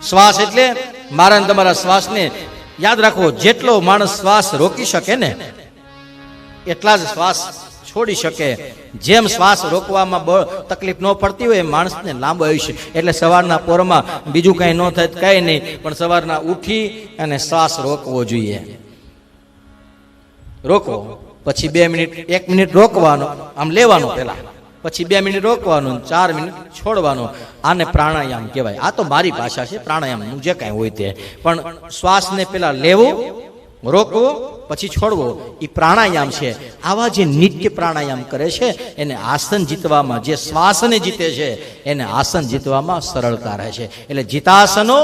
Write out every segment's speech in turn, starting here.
શ્વાસ એટલે મારા ને તમારા શ્વાસને યાદ રાખો, જેટલો માણસ શ્વાસ રોકી શકે ને એટલા જ શ્વાસ છોડી શકે. જેમ શ્વાસ રોકવામાં તકલીફ ન પડતી હોય એ માણસને લાંબુ આયુષ્ય. એટલે સવારના પોરમાં બીજું કઈ ન થાય કઈ નહીં, પણ સવારના ઉઠી અને શ્વાસ રોકવો જોઈએ. રોકો, પછી 2 મિનિટ 1 મિનિટ રોકવાનો, આમ લેવાનો પેલા, પછી 2 મિનિટ રોકવાનું, 4 મિનિટ છોડવાનો. આને પ્રાણાયામ કહેવાય. આ તો મારી ભાષા છે, પ્રાણાયામનું જે કાંઈ હોય તે. પણ શ્વાસને પેલા લેવો, રોકવો, પછી છોડવો, એ પ્રાણાયામ છે. આવા જે નિત્ય પ્રાણાયામ કરે છે એને આસન જીતવામાં, જે શ્વાસને જીતે છે એને આસન જીતવામાં સરળતા રહે છે. એટલે જીતાસનો,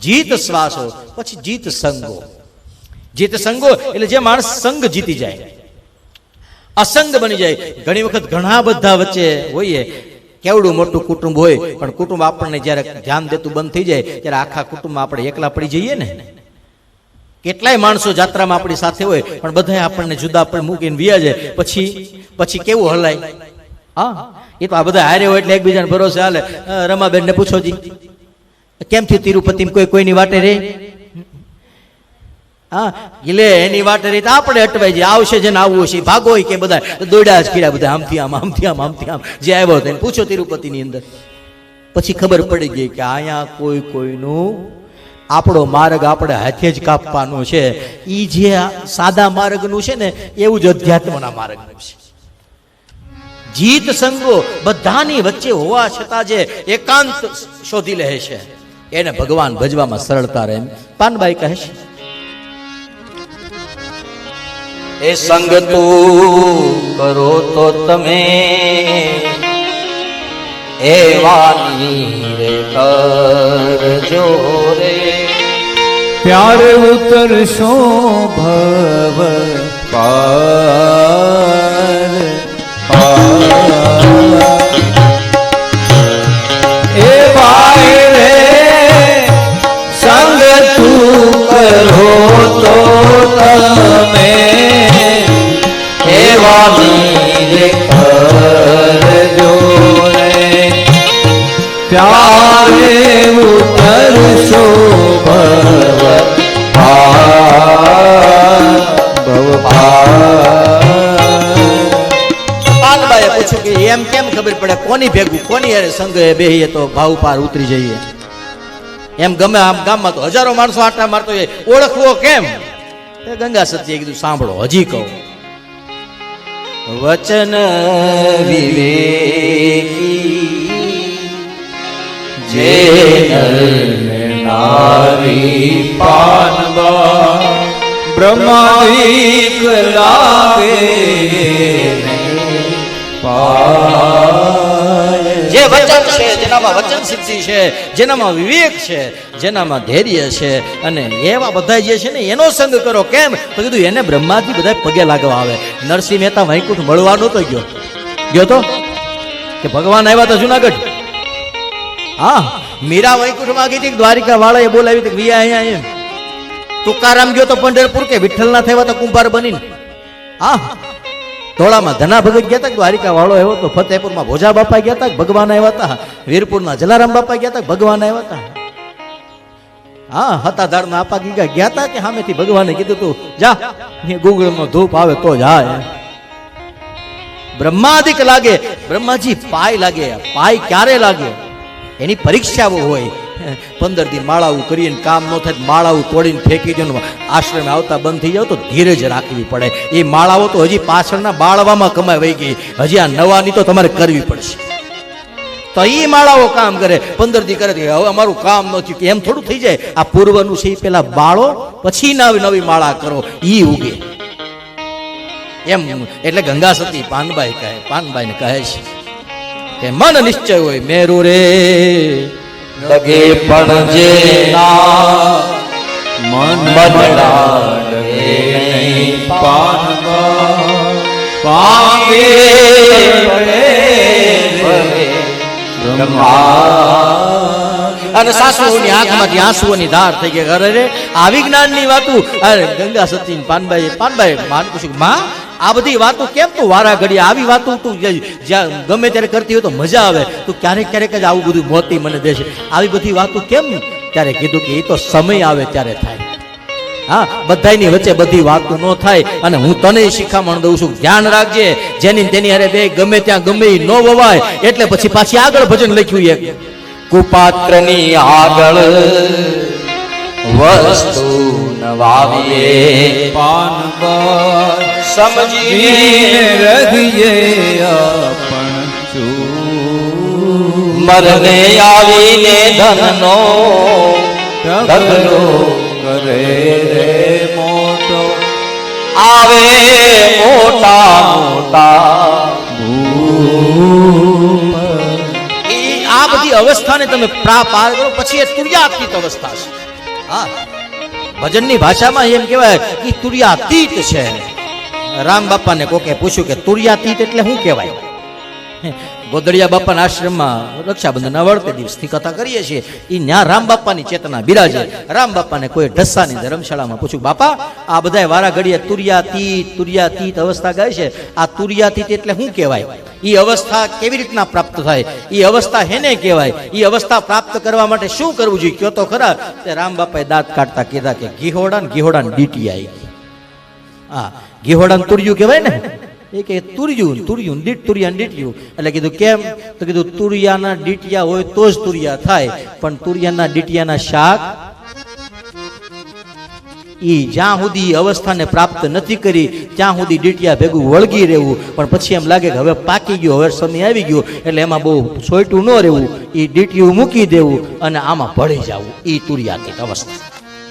જીત શ્વાસો, પછી જીત સંગો. જીત સંગો એટલે જે માણસ સંગ જીતી જાય, અસંગ બની જાય. ઘણી વખત ઘણા બધા વચ્ચે હોઈએ, કેવડું મોટું કુટુંબ હોય પણ કુટુંબ આપણને જ્યારે ધ્યાન દેતું બંધ થઈ જાય ત્યારે આખા કુટુંબમાં આપણે એકલા પડી જઈએ ને. કેટલાય માણસો જાત્રામાં આપણી સાથે હોય પણ બધા આપણને જુદા પર મૂકીને વ્યા જાય. પછી કેવું હલાય? હા, એ તો આ બધા હારે હોય એટલે એકબીજાને ભરોસે હાલે. રમાબેન ને પૂછો જી કેમ થયું તિરુપતિ, કોઈની વાટે રે? હા, એટલે એની વાટે રહી આપણે અટવાઈ જાય. આવશે જેને આવવું છે ભાગો કે બધા દોડ્યા જ કીડા, બધા આમથી આમ આમથી આમ આમથી આમ જે આવ્યો હતો એને પૂછો તિરુપતિ ની અંદર. પછી ખબર પડી ગઈ કે અહીંયા કોઈનું આપણો માર્ગ આપણે હાથે જ કાપવાનો છે. એ જે સાદા માર્ગનું છે ને એવું જ અધ્યાત્મના માર્ગનું છે. જીત સંગો બધાની વચ્ચે હોવા છતાં જે એકાંત શોધી લે છે એને ભગવાન ભજવામાં સરળતા રહે. પાનબાઈ કહે છે, એ સંગ તું કરો તો તમે એ વાની રે કરજો રે, પ્યારે ઉતરશો ભવ પાર એ ભાઈ રે સંગ તું કરો તો તમે એ વાની રે કરજો રે, પ્યારે ઉતરશો ભવ પાનબાઈએ પૂછ્યું કે એમ કેમ ખબર પડે કોની ભેગું કોની યારે સંગ બેહીએ તો ભાવ પાર ઉતરી જઈએ? એમ ગમે આમ ગામમાં તો હજારો માણસો આટા મારતો હોય, ઓળખવો કેમ? ગંગા સતીએ કીધું સાંભળો, હજી કહું. વચન વિવેકી જે નારી પાનબા બ્રહ્માવિક લાગે જે વચન છે, જેનામાં વચન સિદ્ધિ છે, જેનામાં વિવેક છે, જેનામાં ધૈર્ય છે, અને એવા બધા જે છે ને એનો સંગ કરો. કેમ? તો કીધું એને બ્રહ્માજી બધા પગે લાગવા આવે. નરસિંહ મહેતા વૈકુંઠ મળવા નતો ગયો તો કે ભગવાન આવ્યા હતા જુનાગઢ. હા, મીરા વૈકુંઠમાં ગઈ હતી, દ્વારિકા વાળાએ બોલાવી હતી વિયા અહીંયા એમ. તુકારામ ગયો તો પંઢરપુર કે વિઠ્ઠલના થયા હતા કુંભાર બનીને. હા, ધોળામાં ધના ભગત ગયા હતા, દ્વારિકા વાળો આવ્યો તો. ફતેહપુરમાં ભોજા બાપા ગયા હતા, ભગવાન આવ્યા હતા. વીરપુરના જલારામ બાપા ગયા હતા, ભગવાન આવ્યા હતા. હા, હતાધારના આપા ગયા હતા કે સામેથી ભગવાને કીધું તું જા, ગુગળનો ધૂપ આવે તો જાય. બ્રહ્માદિક લાગે, બ્રહ્માજી પાય લાગે. પાય ક્યારે લાગે? એની પરીક્ષાઓ હોય. 15 દી માળાઓ કરીને કામ ન થાય, માળાઓ તોડીને ફેંકી દો, આશ્રમે આવતા બંધ થઈ જાવ તો ધીરજ રાખવી પડે. એ માળાઓ તો હજી પાછળના બાળવામાં કમાઈ વહી ગઈ, હજી આ નવાની તો તમારે કરવી પડશે. તો એ માળાઓ કામ કરે. 15 દી કરે હવે અમારું કામ નથી, એમ થોડું થઈ જાય. આ પૂર્વનું છે પેલા બાળો, પછી નવી માળા કરો, ઈ ઉગે એમ. એટલે ગંગા સતી પાનબાઈને કહે છે કે મન નિશ્ચય હોય મેરુ રે લગે પણ જે ના મન લાગે નહીં પાનબા પાંગે અને સાસુઓની આંખમાંથી આંસુઓની ધાર થઈ ગઈ. અરે રે આવી જ્ઞાનની વાતું. અરે ગંગા સતી પાનબાઈ માન પૂછ્યું, માં આ બધી વાતો કેમ તું વારા ઘડી આવી વાતો તું જ્યાં ગમે ત્યારે કરતી હોય તો મજા આવે, તું ક્યારેક જ આવું બધું મોતી મને દે છે, આવી બધી વાતો કેમ ત્યારે કીધું કે એ તો સમય આવે ત્યારે થાય. હા, બધાની વચ્ચે બધી વાતો ન થાય. અને હું તને શિખામણ દઉં છું, ધ્યાન રાખજે, જેની તેની અરે બે ગમે ત્યાં ગમે એ ન વવાય. એટલે પછી પાછી આગળ ભજન લખ્યું એક, કુપાત્રની આગળ વસ્તુ ન વાવીએ, પાન સમજીને રહીએ આપણ ચૂ. મરને આવીને ધનનો ઢગલો કરે રે મોટો, આવે મોટા મોટા ભૂપ. આ બધી અવસ્થાને તમે પાર કરો પછી એ તુર્યાતીત અવસ્થા છે. હા, ભજનની ભાષામાં એમ કહેવાય કે તુર્યાતીત છે. રામ બાપાને કોકે પૂછ્યું કે તુર્યાતીત એટલે શું કહેવાય? ગોદડિયા બાપાના આશ્રમમાં રક્ષાબંધનના વળતે દિવસથી કથા કરીએ છીએ. એ ન્યા રામ બાપાની ચેતના બિરાજે. રામ બાપાને કોઈ ઢસાની ધર્મશાળામાં પૂછ્યું, બાપા આ બધાય વારા ઘડીએ તુર્યાતીત અવસ્થા ગાય છે, આ તુર્યાતીત એટલે શું કહેવાય? એ અવસ્થા કેવી રીતના પ્રાપ્ત થાય? એ અવસ્થા હેને કહેવાય? એ અવસ્થા પ્રાપ્ત કરવા માટે શું કરવું જોઈએ? કયો તો ખરા. તે રામ બાપાએ દાંત કાઢતા કીધા કે ઘીહોડા ડીટી આવી ગઈ. હા, ઘીહોડા તુર્યું કહેવાય ને. એ કે તુર્યું ડીટ્યું. એટલે કીધું કેમ? તો કીધું તુરિયાના ડીટિયા હોય તો જ તુરિયા થાય, પણ તુરિયાના ડીટિયાના શાક ઈ જ્યાં સુધી અવસ્થાને પ્રાપ્ત નથી કરી ત્યાં સુધી ડીટિયા ભેગું વળગી રહેવું. પણ પછી એમ લાગે કે હવે પાકી ગયો, હવે સમય આવી ગયો, એટલે એમાં બહુ સોયટું ન રહેવું, એ ડીટિયું મૂકી દેવું અને આમાં ભળી જવું. એ તુરિયાતીત અવસ્થા.